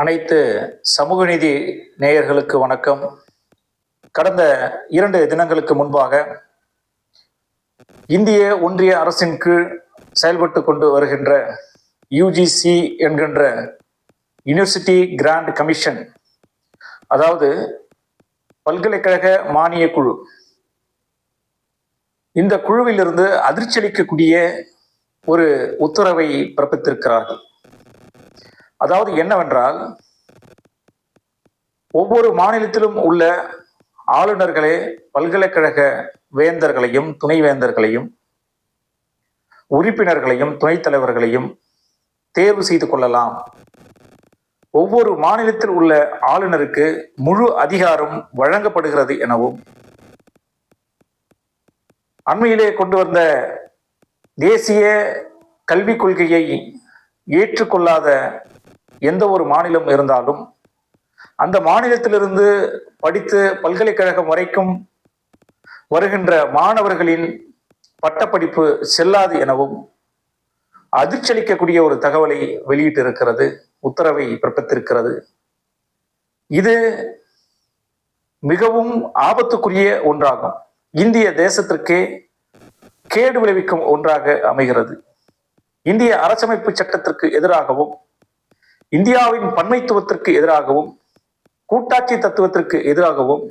அனைத்து சமூக நீதி நேயர்களுக்கு வணக்கம். கடந்த 2 தினங்களுக்கு முன்பாக இந்திய ஒன்றிய அரசின் கீழ் செயல்பட்டு கொண்டு வருகின்ற யுஜிசி என்கின்ற யூனிவர்சிட்டி கிராண்ட் கமிஷன், அதாவது பல்கலைக்கழக மானிய குழு, இந்த குழுவிலிருந்து அதிர்ச்சி அளிக்கக்கூடிய ஒரு உத்தரவை பிறப்பித்திருக்கிறார்கள். அதாவது என்னவென்றால், ஒவ்வொரு மாநிலத்திலும் உள்ள ஆளுநர்களே பல்கலைக்கழக வேந்தர்களையும் துணைவேந்தர்களையும் உறுப்பினர்களையும் துணைத் தலைவர்களையும் தேர்வு செய்து கொள்ளலாம். ஒவ்வொரு மாநிலத்தில் உள்ள ஆளுநருக்கு முழு அதிகாரம் வழங்கப்படுகிறது எனவும், அண்மையிலே கொண்டு வந்த தேசிய கல்விக் கொள்கையை ஏற்றுக்கொள்ளாத எந்த ஒரு மாநிலம் இருந்தாலும் அந்த மாநிலத்திலிருந்து படித்து பல்கலைக்கழகம் வரைக்கும் வருகின்ற மாணவர்களின் பட்டப்படிப்பு செல்லாது எனவும் அதிர்ச்சி அளிக்கக்கூடிய ஒரு தகவலை வெளியிட்டிருக்கிறது, உத்தரவை பிறப்பித்திருக்கிறது. இது மிகவும் ஆபத்துக்குரிய ஒன்றாகும். இந்திய தேசத்திற்கே கேடு விளைவிக்கும் ஒன்றாக அமைகிறது. இந்திய அரசமைப்பு சட்டத்திற்கு எதிராகவும், இந்தியாவின் பன்மைத்துவத்திற்கு எதிராகவும், கூட்டாட்சி தத்துவத்திற்கு எதிராகவும்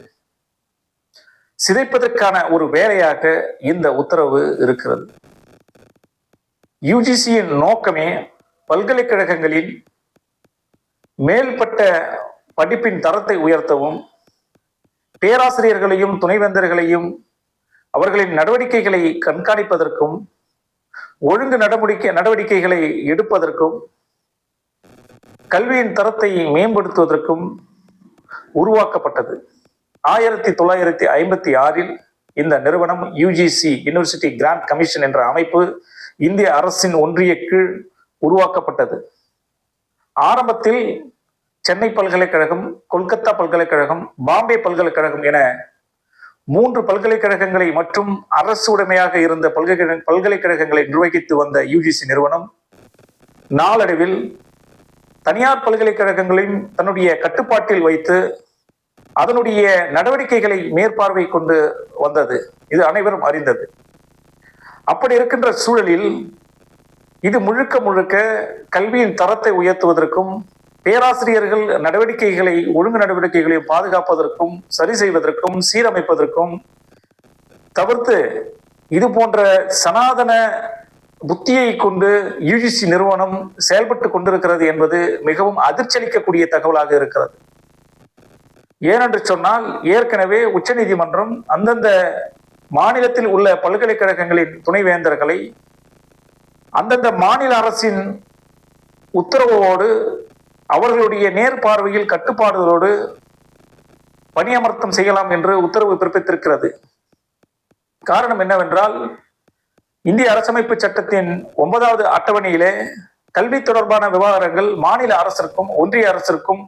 சிதைப்பதற்கான ஒரு வேலையாக இந்த உத்தரவு இருக்கிறது. யுஜிசியின் நோக்கமே பல்கலைக்கழகங்களின் மேல்பட்ட படிப்பின் தரத்தை உயர்த்தவும், பேராசிரியர்களையும் துணைவேந்தர்களையும் அவர்களின் நடவடிக்கைகளை கண்காணிப்பதற்கும், ஒழுங்கு நடவடிக்கைகளை எடுப்பதற்கும், கல்வியின் தரத்தை மேம்படுத்துவதற்கும் உருவாக்கப்பட்டது. 1956 இந்த நிறுவனம் யுஜிசி யூனிவர்சிட்டி கிராண்ட் கமிஷன் என்ற அமைப்பு இந்திய அரசின் ஒன்றிய கீழ் உருவாக்கப்பட்டது. ஆரம்பத்தில் சென்னை பல்கலைக்கழகம், கொல்கத்தா பல்கலைக்கழகம், பாம்பே பல்கலைக்கழகம் என 3 பல்கலைக்கழகங்களை மற்றும் அரசு உடைமையாக இருந்த பல்கலைக்கழகங்களை நிர்வகித்து வந்த யுஜிசி நிறுவனம் நாளடைவில் தனியார் பல்கலைக்கழகங்களையும் தன்னுடைய கட்டுப்பாட்டில் வைத்து அதனுடைய நடவடிக்கைகளை மேற்பார்வை கொண்டு வந்தது. இது அனைவரும் அறிந்தது. அப்படி இருக்கின்ற சூழலில் இது முழுக்க கல்வியின் தரத்தை உயர்த்துவதற்கும், பேராசிரியர்கள் ஒழுங்கு நடவடிக்கைகளை பாதுகாப்பதற்கும், சரி செய்வதற்கும், சீரமைப்பதற்கும் தவிர்த்து இது போன்ற சனாதன புத்தியை கொண்டு யுஜிசி நிறுவனம் செயல்பட்டு கொண்டிருக்கிறது என்பது மிகவும் அதிர்ச்சி அளிக்கக்கூடிய தகவலாக இருக்கிறது. ஏனென்று சொன்னால், ஏற்கனவே உச்சநீதிமன்றம் அந்தந்த மாநிலத்தில் உள்ள பல்கலைக்கழகங்களின் துணைவேந்தர்களை அந்தந்த மாநில அரசின் உத்தரவோடு அவர்களுடைய நேர்பார்வையில் கட்டுப்பாடுகளோடு பணியமர்த்தம் செய்யலாம் என்று உத்தரவு பிறப்பித்திருக்கிறது. காரணம் என்னவென்றால், இந்திய அரசமைப்பு சட்டத்தின் 9வது அட்டவணையிலே கல்வி தொடர்பான விவகாரங்கள் மாநில அரசிற்கும் ஒன்றிய அரசிற்கும்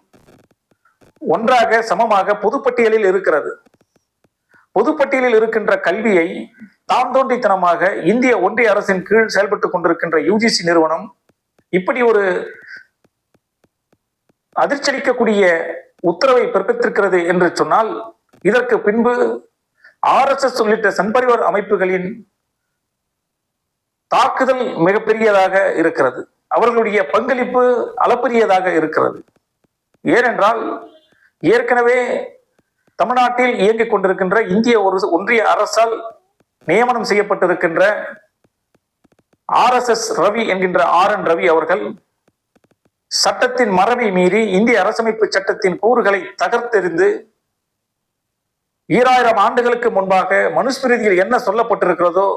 ஒன்றாக சமமாக பொதுப்பட்டியலில் இருக்கிறது. பொதுப்பட்டியலில் இருக்கின்ற கல்வியை தாம் தோன்றித்தனமாக இந்திய ஒன்றிய அரசின் கீழ் செயல்பட்டுக் கொண்டிருக்கின்ற யுஜிசி நிறுவனம் இப்படி ஒரு அதிர்ச்சியளிக்கக்கூடிய உத்தரவை பிறப்பித்திருக்கிறது என்று சொன்னால், இதற்கு பின்பு RSS உள்ளிட்ட சன்பரிவார் அமைப்புகளின் தாக்குதல் மிகப்பெரியதாக இருக்கிறது. அவர்களுடைய பங்களிப்பு அளப்பரியதாக இருக்கிறது. ஏனென்றால், ஏற்கனவே தமிழ்நாட்டில் இயங்கிக் கொண்டிருக்கின்ற இந்திய ஒன்றிய அரசால் நியமனம் செய்யப்பட்டிருக்கின்ற RSS ரவி என்கின்ற RN ரவி அவர்கள் சட்டத்தின் மரபை மீறி இந்திய அரசமைப்பு சட்டத்தின் கூறுகளை தகர்த்தெறிந்து 2000 ஆண்டுகளுக்கு முன்பாக மனுஸ்மிருதியில் என்ன சொல்லப்பட்டிருக்கிறதோ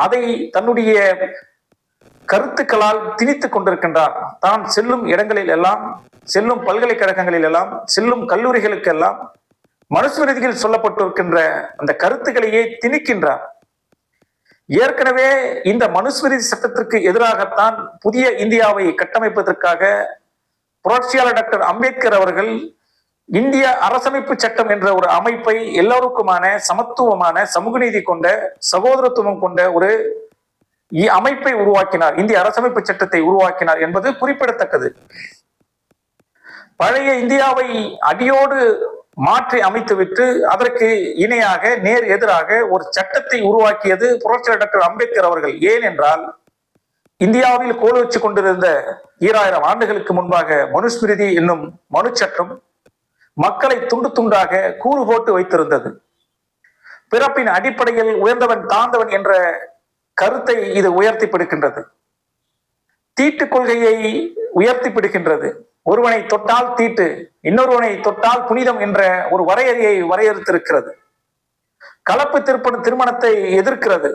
அதை தன்னுடைய கருத்துக்களால் திணித்துக் கொண்டிருக்கின்றார். தான் செல்லும் இடங்களில் எல்லாம், செல்லும் பல்கலைக்கழகங்களில் எல்லாம், செல்லும் கல்லூரிகளுக்கெல்லாம் மனுஸ்மிருதியில் சொல்லப்பட்டிருக்கின்ற அந்த கருத்துக்களையே திணிக்கின்றார். ஏற்கனவே இந்த மனுஸ்மிருதி சட்டத்திற்கு எதிராகத்தான் புதிய இந்தியாவை கட்டமைப்பதற்காக புரட்சியாளர் டாக்டர் அம்பேத்கர் அவர்கள் இந்திய அரசமைப்பு சட்டம் என்ற ஒரு அமைப்பை எல்லோருக்குமான சமத்துவமான சமூக நீதி கொண்ட சகோதரத்துவம் கொண்ட ஒரு அமைப்பை உருவாக்கினார், இந்திய அரசமைப்பு சட்டத்தை உருவாக்கினார் என்பது குறிப்பிடத்தக்கது. பழைய இந்தியாவை அடியோடு மாற்றி அமைத்துவிட்டு அதற்கு இணையாக நேர் எதிராக ஒரு சட்டத்தை உருவாக்கியது புரட்சியாளர் டாக்டர் அம்பேத்கர் அவர்கள். ஏன் என்றால், இந்தியாவில் கோல் வச்சு கொண்டிருந்த 2000 ஆண்டுகளுக்கு முன்பாக மனுஸ்மிருதி என்னும் மனு சட்டம் மக்களை துண்டு துண்டாக கூறு போட்டு வைத்திருந்தது. பிறப்பின் அடிப்படையில் உயர்ந்தவன் தாழ்ந்தவன் என்ற கருத்தை இது உயர்த்தி பிடிக்கின்றது. தீட்டு கொள்கையை உயர்த்தி பிடிக்கின்றது. ஒருவனை தொட்டால் தீட்டு, இன்னொருவனை தொட்டால் புனிதம் என்ற ஒரு வரையறையை வரையறுத்திருக்கிறது. கலப்பு திருமணத்தை எதிர்க்கிறது.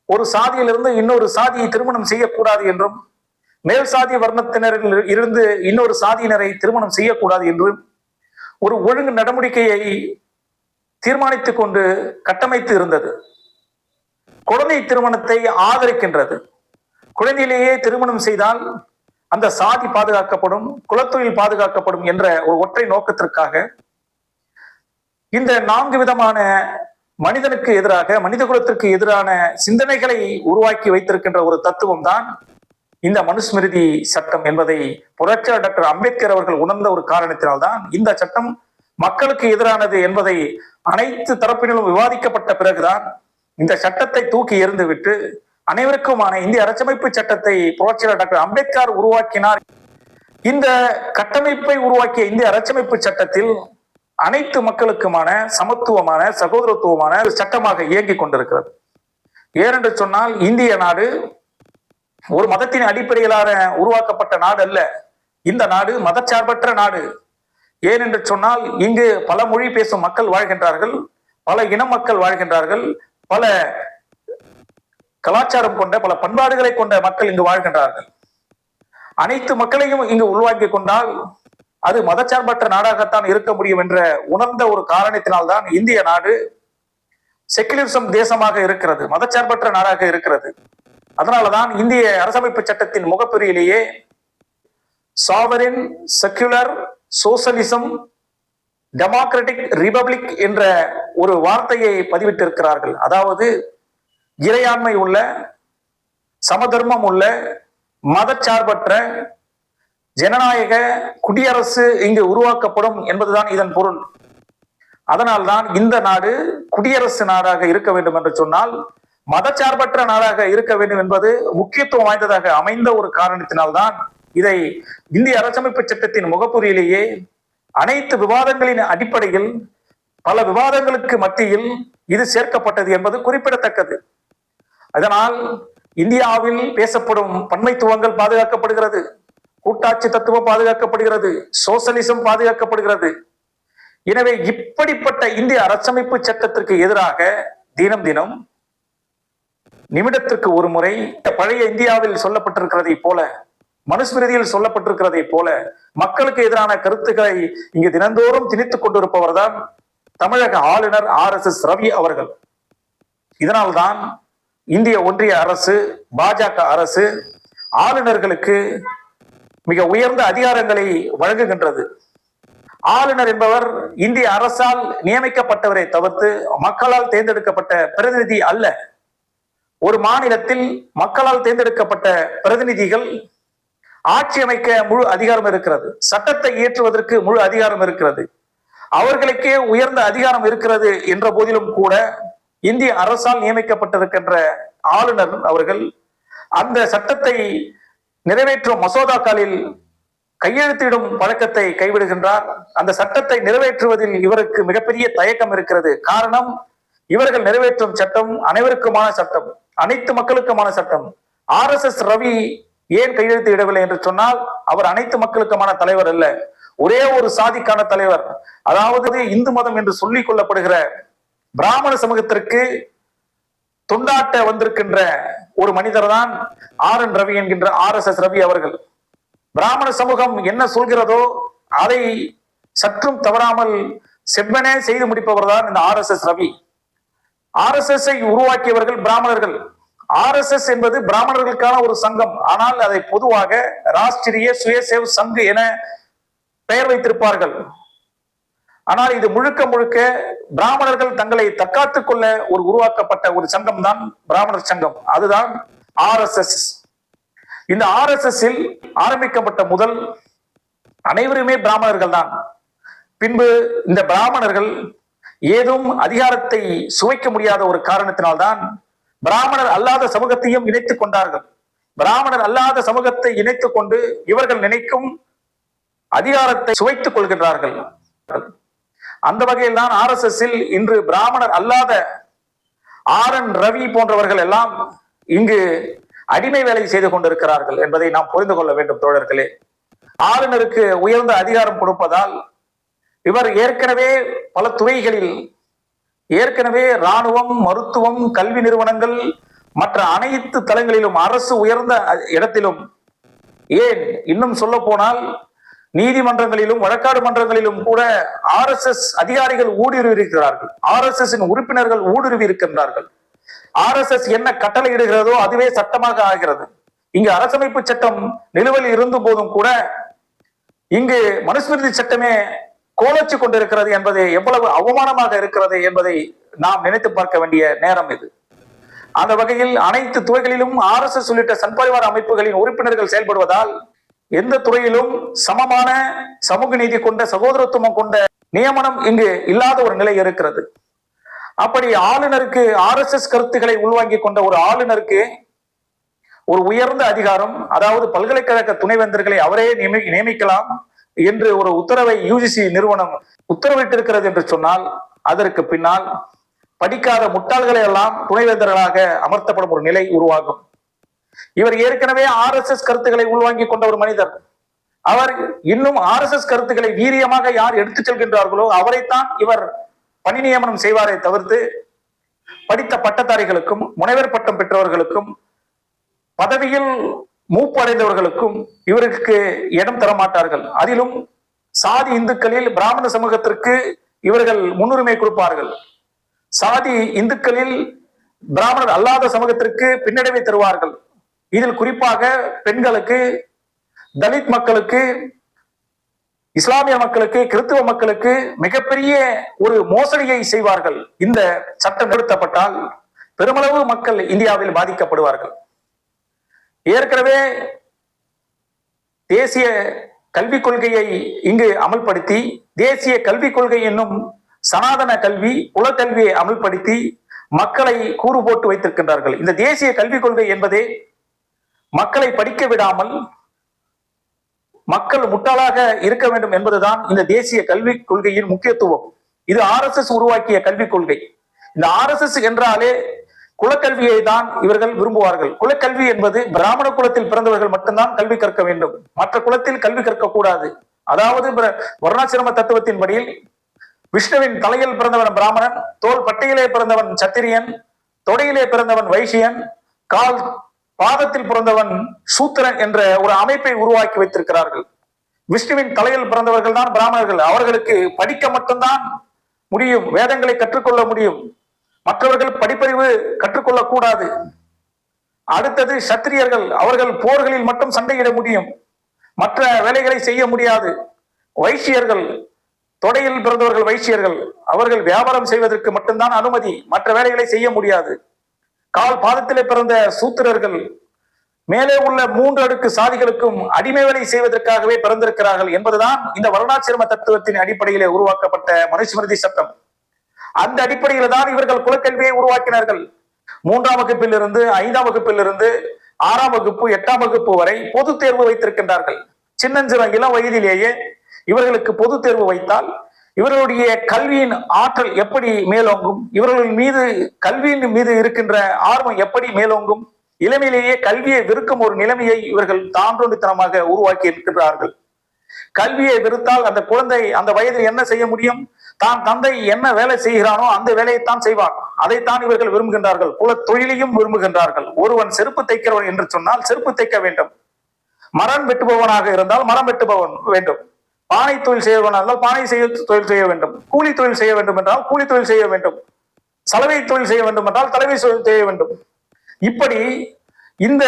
ஒரு சாதியிலிருந்து இன்னொரு சாதியை திருமணம் செய்யக்கூடாது என்றும், மேல் சாதி வர்ணத்தினரில் இருந்து இன்னொரு சாதியினரை திருமணம் செய்யக்கூடாது என்றும் ஒரு ஒழுங்கு நடவடிக்கையை தீர்மானித்துக் கொண்டு கட்டமைத்து இருந்தது. குழந்தை திருமணத்தை ஆதரிக்கின்றது. குழந்தையிலேயே திருமணம் செய்தால் அந்த சாதி பாதுகாக்கப்படும், குலத்தொழில் பாதுகாக்கப்படும் என்ற ஒரு ஒற்றை நோக்கத்திற்காக இந்த 4 விதமான மனிதனுக்கு எதிராக, மனித குலத்திற்கு எதிரான சிந்தனைகளை உருவாக்கி வைத்திருக்கின்ற ஒரு தத்துவம் தான் இந்த மனுஸ்மிருதி சட்டம் என்பதை புரட்சியாளர் டாக்டர் அம்பேத்கர் அவர்கள் உணர்ந்த ஒரு காரணத்தினால்தான் இந்த சட்டம் மக்களுக்கு எதிரானது என்பதை அனைத்து தரப்பினரும் விவாதிக்கப்பட்ட பிறகுதான் இந்த சட்டத்தை தூக்கி எறிந்துவிட்டு அனைவருக்குமான இந்திய அரசமைப்பு சட்டத்தை புரட்சியாளர் டாக்டர் அம்பேத்கர் உருவாக்கினார். இந்த கட்டமைப்பை உருவாக்கிய இந்திய அரசமைப்பு சட்டத்தில் அனைத்து மக்களுக்குமான சமத்துவமான, சகோதரத்துவமான சட்டமாக இயங்கிக் கொண்டிருக்கிறது. ஏனென்று சொன்னால், இந்திய நாடு ஒரு மதத்தின் அடிப்படையிலான உருவாக்கப்பட்ட நாடு அல்ல. இந்த நாடு மதச்சார்பற்ற நாடு. ஏனென்று சொன்னால், இங்கு பல மொழி பேசும் மக்கள் வாழ்கின்றார்கள், பல இன மக்கள் வாழ்கின்றார்கள், பல கலாச்சாரம் கொண்ட, பல பண்பாடுகளை கொண்ட மக்கள் இங்கு வாழ்கின்றார்கள். அனைத்து மக்களையும் இங்கு உள்வாங்கிக் கொண்டால் அது மதச்சார்பற்ற நாடாகத்தான் இருக்க முடியும் என்ற உணர்ந்த ஒரு காரணத்தினால்தான் இந்திய நாடு செக்குலரிசம் தேசமாக இருக்கிறது, மதச்சார்பற்ற நாடாக இருக்கிறது. அதனாலதான் இந்திய அரசமைப்பு சட்டத்தின் முகப்புரியிலேயே சாவரின், செக்குலர், சோசலிசம், டெமோக்ராட்டிக் ரிபப்ளிக் என்ற ஒரு வார்த்தையை பதிவிட்டிருக்கிறார்கள். அதாவது இறையாண்மை உள்ள, சமதர்மம் உள்ள, மதச்சார்பற்ற ஜனநாயக குடியரசு இங்கு உருவாக்கப்படும் என்பதுதான் இதன் பொருள். அதனால்தான் இந்த நாடு குடியரசு நாடாக இருக்க வேண்டும் என்று சொன்னால் மதச்சார்பற்ற நாடாக இருக்க வேண்டும் என்பது முக்கியத்துவம் வாய்ந்ததாக அமைந்த ஒரு காரணத்தினால்தான் இதை இந்திய அரசமைப்பு சட்டத்தின் முகப்புரியிலேயே அனைத்து விவாதங்களின் அடிப்படையில், பல விவாதங்களுக்கு மத்தியில் இது சேர்க்கப்பட்டது என்பது குறிப்பிடத்தக்கது. அதனால் இந்தியாவில் பேசப்படும் பன்மைத்துவங்கள் பாதுகாக்கப்படுகிறது, கூட்டாட்சி தத்துவம் பாதுகாக்கப்படுகிறது, சோசலிசம் பாதுகாக்கப்படுகிறது. எனவே இப்படிப்பட்ட இந்திய அரசமைப்பு சட்டத்திற்கு எதிராக தினம் தினம், நிமிடத்திற்கு ஒரு முறை பழைய இந்தியாவில் சொல்லப்பட்டிருக்கிறதை போல, மனுஸ்மிருதியில் சொல்லப்பட்டிருக்கிறதை போல மக்களுக்கு எதிரான கருத்துக்களை இங்கு தினந்தோறும் திணித்துக் கொண்டிருப்பவர் தான் தமிழக ஆளுநர் RSS ரவி அவர்கள். இதனால்தான் இந்திய ஒன்றிய அரசு, பாஜக அரசு ஆளுநர்களுக்கு மிக உயர்ந்த அதிகாரங்களை வழங்குகின்றது. ஆளுநர் என்பவர் இந்திய அரசால் நியமிக்கப்பட்டவரை தவிர்த்து மக்களால் தேர்ந்தெடுக்கப்பட்ட பிரதிநிதி அல்ல. ஒரு மாநிலத்தில் மக்களால் தேர்ந்தெடுக்கப்பட்ட பிரதிநிதிகள் ஆட்சி அமைக்க முழு அதிகாரம் இருக்கிறது, சட்டத்தை இயற்றுவதற்கு முழு அதிகாரம் இருக்கிறது, அவர்களுக்கே உயர்ந்த அதிகாரம் இருக்கிறது என்ற போதிலும் கூட இந்திய அரசால் நியமிக்கப்பட்டிருக்கின்ற ஆளுநர் அவர்கள் அந்த சட்டத்தை நிறைவேற்றும் மசோதாக்களில் கையெழுத்திடும் பழக்கத்தை கைவிடுகின்றார். அந்த சட்டத்தை நிறைவேற்றுவதில் இவருக்கு மிகப்பெரிய தயக்கம் இருக்கிறது. காரணம், இவர்கள் நிறைவேற்றும் சட்டம் அனைவருக்குமான சட்டம், அனைத்து மக்களுக்குமான சட்டம். RSS ரவி ஏன் கையெழுத்து இடவில்லை என்று சொன்னால், அவர் அனைத்து மக்களுக்குமான தலைவர் அல்ல, ஒரே ஒரு சாதிக்கான தலைவர். அதாவது இந்து மதம் என்று சொல்லிக் கொள்ளப்படுகிற பிராமண சமூகத்திற்கு தொண்டாட்ட வந்திருக்கின்ற ஒரு மனிதர் தான் RN ரவி என்கின்ற RSS ரவி அவர்கள். பிராமண சமூகம் என்ன சொல்கிறதோ அதை சற்றும் தவறாமல் செவ்வனே செய்து முடிப்பவர் தான் இந்த RSS ரவி. RSS-ஐ உருவாக்கியவர்கள் பிராமணர்கள். RSS என்பது பிராமணர்களுக்கான ஒரு சங்கம். ஆனால் அதை பொதுவாக ராஷ்டிரிய சுயசேவ் சங் என பெயர் வைத்திருப்பார்கள். ஆனால் இது முழுக்க முழுக்க பிராமணர்கள் தங்களை தற்காத்துக் கொள்ள ஒரு உருவாக்கப்பட்ட ஒரு சங்கம் தான் பிராமணர் சங்கம். அதுதான் RSS. இந்த RSS-இல் ஆரம்பிக்கப்பட்ட முதல் அனைவருமே பிராமணர்கள் தான். பின்பு இந்த பிராமணர்கள் ஏதும் அதிகாரத்தை சுவைக்க முடியாத ஒரு காரணத்தினால்தான் பிராமணர் அல்லாத சமூகத்தையும் இணைத்துக் கொண்டார்கள். பிராமணர் அல்லாத சமூகத்தை இணைத்துக் கொண்டு இவர்கள் நினைக்கும் அதிகாரத்தை சுவைத்துக் கொள்கின்றார்கள். அந்த வகையில் தான் RSS இன்று பிராமணர் அல்லாத RN ரவி போன்றவர்கள் எல்லாம் இங்கு அடிமை வேலை செய்து கொண்டிருக்கிறார்கள் என்பதை நாம் புரிந்து கொள்ள வேண்டும் தோழர்களே. ஆளுநருக்கு உயர்ந்த அதிகாரம் கொடுப்பதால் இவர் ஏற்கனவே பல துறைகளில் ஏற்கனவே இராணுவம், மருத்துவம், கல்வி நிறுவனங்கள் மற்ற அனைத்து தளங்களிலும் அரசு உயர்ந்த இடத்திலும், ஏன் இன்னும் சொல்ல போனால் நீதிமன்றங்களிலும் வழக்காடு மன்றங்களிலும் கூட RSS அதிகாரிகள் ஊடுருவி இருக்கிறார்கள். RSS உறுப்பினர்கள் ஊடுருவி இருக்கின்றார்கள். RSS என்ன கட்டளை இடுகிறதோ அதுவே சட்டமாக ஆகிறது. இங்கு அரசமைப்பு சட்டம் நிலுவையில் இருந்த போதும் கூட இங்கு மனுஸ்மிருதி சட்டமே கோலச்சு கொண்டிருக்கிறது என்பது எவ்வளவு அவமானமாக இருக்கிறது என்பதை நாம் நினைத்து பார்க்க வேண்டிய நேரம் இது. அந்த வகையில் அனைத்து துறைகளிலும் RSS உள்ளிட்ட சன்பரிவார அமைப்புகளின் உறுப்பினர்கள் செயல்படுவதால் எந்த துறையிலும் சமமான சமூக நீதி கொண்ட சகோதரத்துவம் கொண்ட நியமனம் இங்கு இல்லாத ஒரு நிலை இருக்கிறது. அப்படி ஆளுநருக்கு RSS கருத்துக்களை உள்வாங்கி கொண்ட ஒரு ஆளுநருக்கு ஒரு உயர்ந்த அதிகாரம், அதாவது பல்கலைக்கழக துணைவேந்தர்களை அவரே நியமிக்கலாம் என்று ஒரு உத்தரவை UGC நிறுவனம் உத்தரவிட்டிருக்கிறது என்று சொன்னால் அதற்கு பின்னால் படிக்காத முட்டாள்களை எல்லாம் துணைவேந்தர்களாக அமர்த்தப்படும் ஒரு நிலை உருவாகும். இவர் ஏற்கனவே RSS கருத்துக்களை உள்வாங்கி கொண்ட ஒரு மனிதர். அவர் இன்னும் RSS கருத்துக்களை வீரியமாக யார் எடுத்துச் செல்கின்றார்களோ அவரைத்தான் இவர் பணி நியமனம் செய்வாரை தவிர்த்து படித்த பட்டதாரிகளுக்கும் முனைவர் பட்டம் பெற்றவர்களுக்கும் பதவியில் மூப்பு அடைந்தவர்களுக்கும் இவருக்கு இடம் தர மாட்டார்கள். அதிலும் சாதி இந்துக்களில் பிராமண சமூகத்திற்கு இவர்கள் முன்னுரிமை கொடுப்பார்கள். சாதி இந்துக்களில் பிராமணர் அல்லாத சமூகத்திற்கு பின்னடைவை தருவார்கள். இதில் குறிப்பாக பெண்களுக்கு, தலித் மக்களுக்கு, இஸ்லாமிய மக்களுக்கு, கிறிஸ்துவ மக்களுக்கு மிகப்பெரிய ஒரு மோசடியை செய்வார்கள். இந்த சட்டம் நிறுத்தப்பட்டால் பெருமளவு மக்கள் இந்தியாவில் பாதிக்கப்படுவார்கள். ஏற்கனவே தேசிய கல்விக் கொள்கையை இங்கு அமல்படுத்தி தேசிய கல்விக் கொள்கை என்னும் சனாதன கல்வி, குலக்கல்வியை அமல்படுத்தி மக்களை கூறு போட்டு வைத்திருக்கின்றார்கள். இந்த தேசிய கல்விக் கொள்கை என்பதே மக்களை படிக்க விடாமல் மக்கள் முட்டாளாக இருக்க வேண்டும் என்பதுதான் இந்த தேசிய கல்விக் கொள்கையின் முக்கியத்துவம். இது RSS உருவாக்கிய கல்விக் கொள்கை. இந்த RSS என்றாலே குலக்கல்வியை தான் இவர்கள் விரும்புவார்கள். குலக்கல்வி என்பது பிராமண குலத்தில் பிறந்தவர்கள் மட்டும்தான் கல்வி கற்க வேண்டும், மற்ற குலத்தில் கல்வி கற்க கூடாது. அதாவது வர்ணாசிரம தத்துவத்தின்படி விஷ்ணுவின் தலையில் பிறந்தவன் பிராமணன், தோல் பட்டையிலே பிறந்தவன் சத்திரியன், தொடையிலே பிறந்தவன் வைசியன், கால் பாதத்தில் பிறந்தவன் சூத்திரன் என்ற ஒரு அமைப்பை உருவாக்கி வைத்திருக்கிறார்கள். விஷ்ணுவின் தலையில் பிறந்தவர்கள் தான் பிராமணர்கள். அவர்களுக்கு படிக்க மட்டும்தான் முடியும், வேதங்களை கற்றுக்கொள்ள முடியும், மற்றவர்கள் படிப்பறிவு கற்றுக்கொள்ளக் கூடாது. அடுத்தது சத்திரியர்கள், அவர்கள் போர்களில் மட்டும் சண்டையிட முடியும், மற்ற வேலைகளை செய்ய முடியாது. வைசியர்கள், தொடையில் பிறந்தவர்கள் வைசியர்கள், அவர்கள் வியாபாரம் செய்வதற்கு மட்டும்தான் அனுமதி, மற்ற வேலைகளை செய்ய முடியாது. கால் பாதத்திலே பிறந்த சூத்திரர்கள் மேலே உள்ள 3 அடுக்கு சாதிகளுக்கும் அடிமை வேலை செய்வதற்காகவே பிறந்திருக்கிறார்கள் என்பதுதான் இந்த வருணாசிரம தத்துவத்தின் அடிப்படையிலே உருவாக்கப்பட்ட மனுஸ்மிருதி சட்டம். அந்த அடிப்படையில் தான் இவர்கள் குலக்கல்வியை உருவாக்கினார்கள். 3ஆம் வகுப்பிலிருந்து 5ஆம் வகுப்பிலிருந்து 6ஆம் வகுப்பு 8ஆம் வகுப்பு வரை பொது தேர்வு வைத்திருக்கின்றார்கள். சின்னஞ்சிற இளம் வயதிலேயே இவர்களுக்கு பொது தேர்வு வைத்தால் இவர்களுடைய கல்வியின் ஆற்றல் எப்படி மேலோங்கும், இவர்களின் மீது கல்வியின் மீது இருக்கின்ற ஆர்வம் எப்படி மேலோங்கும், இளமையிலேயே கல்வியை வெறுக்கும் ஒரு நிலைமையை இவர்கள் தாண்டோண்டித்தனமாக உருவாக்கி இருக்கின்றார்கள். கல்வியை வெறுத்தால் அந்த குழந்தை அந்த வயதில் என்ன செய்ய முடியும்? தான் தந்தை என்ன வேலை செய்கிறானோ அந்த வேலையைத்தான் செய்வான். அதைத்தான் இவர்கள் விரும்புகின்றார்கள். குல தொழிலையும் விரும்புகின்றார்கள். ஒருவன் செருப்பு தைக்கிறவன் என்று சொன்னால் செருப்பு தைக்க வேண்டும், மரம் வெட்டுபவனாக இருந்தால் மரம் வெட்டுபவன் வேண்டும், பானை தொழில் செய்யவனாக இருந்தால் பானை தொழில் செய்ய வேண்டும், கூலி தொழில் செய்ய வேண்டும் என்றால் கூலி தொழில் செய்ய வேண்டும், சலவை தொழில் செய்ய வேண்டும் என்றால் தலைமை செய்ய வேண்டும். இப்படி இந்த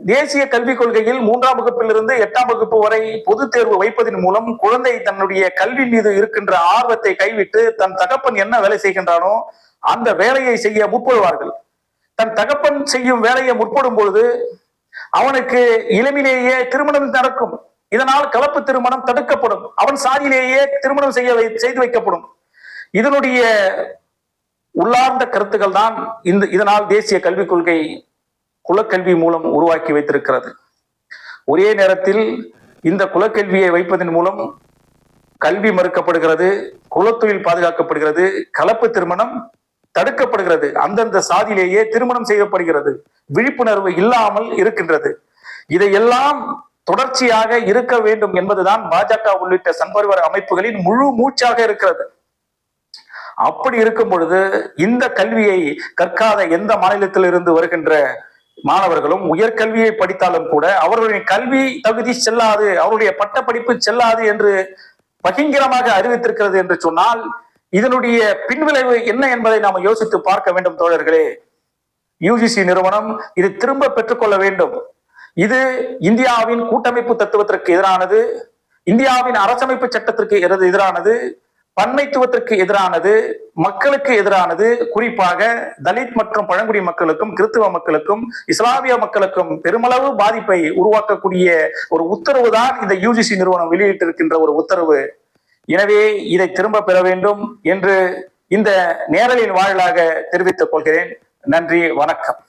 தேசிய கல்விக் கொள்கையில் 3ஆம் வகுப்பிலிருந்து 8ஆம் வகுப்பு வரை பொது தேர்வு வைப்பதன் மூலம் குழந்தை தன்னுடைய கல்வி மீது இருக்கின்ற ஆர்வத்தை கைவிட்டு தன் தகப்பன் என்ன வேலை செய்கின்றானோ அந்த வேலையை செய்ய முற்படுவார்கள். தன் தகப்பன் செய்யும் வேலையை முற்படும் பொழுது அவனுக்கு இளமையிலேயே திருமணம் நடக்கும். இதனால் கலப்பு திருமணம் தடுக்கப்படும். அவன் சாதியிலேயே திருமணம் செய்து வைக்கப்படும். இதனுடைய உள்ளார்ந்த கருத்துக்கள் தான் இதனால் தேசிய கல்விக் கொள்கை குலக்கல்வி மூலம் உருவாக்கி வைத்திருக்கிறது. ஒரே நேரத்தில் இந்த குலக்கல்வியை வைப்பதன் மூலம் கல்வி மறுக்கப்படுகிறது, குலத்தொழில் பாதுகாக்கப்படுகிறது, கலப்பு திருமணம் தடுக்கப்படுகிறது, அந்தந்த சாதியிலேயே திருமணம் செய்யப்படுகிறது, விழிப்புணர்வு இல்லாமல் இருக்கின்றது. இதையெல்லாம் தொடர்ச்சியாக இருக்க வேண்டும் என்பதுதான் பாஜக உள்ளிட்ட சன்பரிவார அமைப்புகளின் முழு மூச்சாக இருக்கிறது. அப்படி இருக்கும் பொழுது இந்த கல்வியை கற்காத எந்த மாநிலத்தில் இருந்து வருகின்ற மாணவர்களும் உயர்கல்வியை படித்தாலும் கூட அவர்களுடைய கல்வி தகுதி செல்லாது, அவருடைய பட்டப்படிப்பு செல்லாது என்று பகிங்கரமாக அறிவித்திருக்கிறது என்று சொன்னால் இதனுடைய பின்விளைவு என்ன என்பதை நாம் யோசித்து பார்க்க வேண்டும் தோழர்களே. யுஜிசி நிறுவனம் இது திரும்ப பெற்றுக்கொள்ள வேண்டும். இது இந்தியாவின் கூட்டமைப்பு தத்துவத்திற்கு எதிரானது, இந்தியாவின் அரசமைப்பு சட்டத்திற்கு எதிரானது, பன்மைத்துவத்திற்கு எதிரானது, மக்களுக்கு எதிரானது. குறிப்பாக தலித் மற்றும் பழங்குடி மக்களுக்கும் கிறிஸ்துவ மக்களுக்கும் இஸ்லாமிய மக்களுக்கும் பெருமளவு பாதிப்பை உருவாக்கக்கூடிய ஒரு உத்தரவு தான் இந்த யுஜிசி நிறுவனம் வெளியிட்டிருக்கின்ற ஒரு உத்தரவு. எனவே இதை திரும்ப பெற வேண்டும் என்று இந்த நேரலின் வாயிலாக தெரிவித்துக் கொள்கிறேன். நன்றி, வணக்கம்.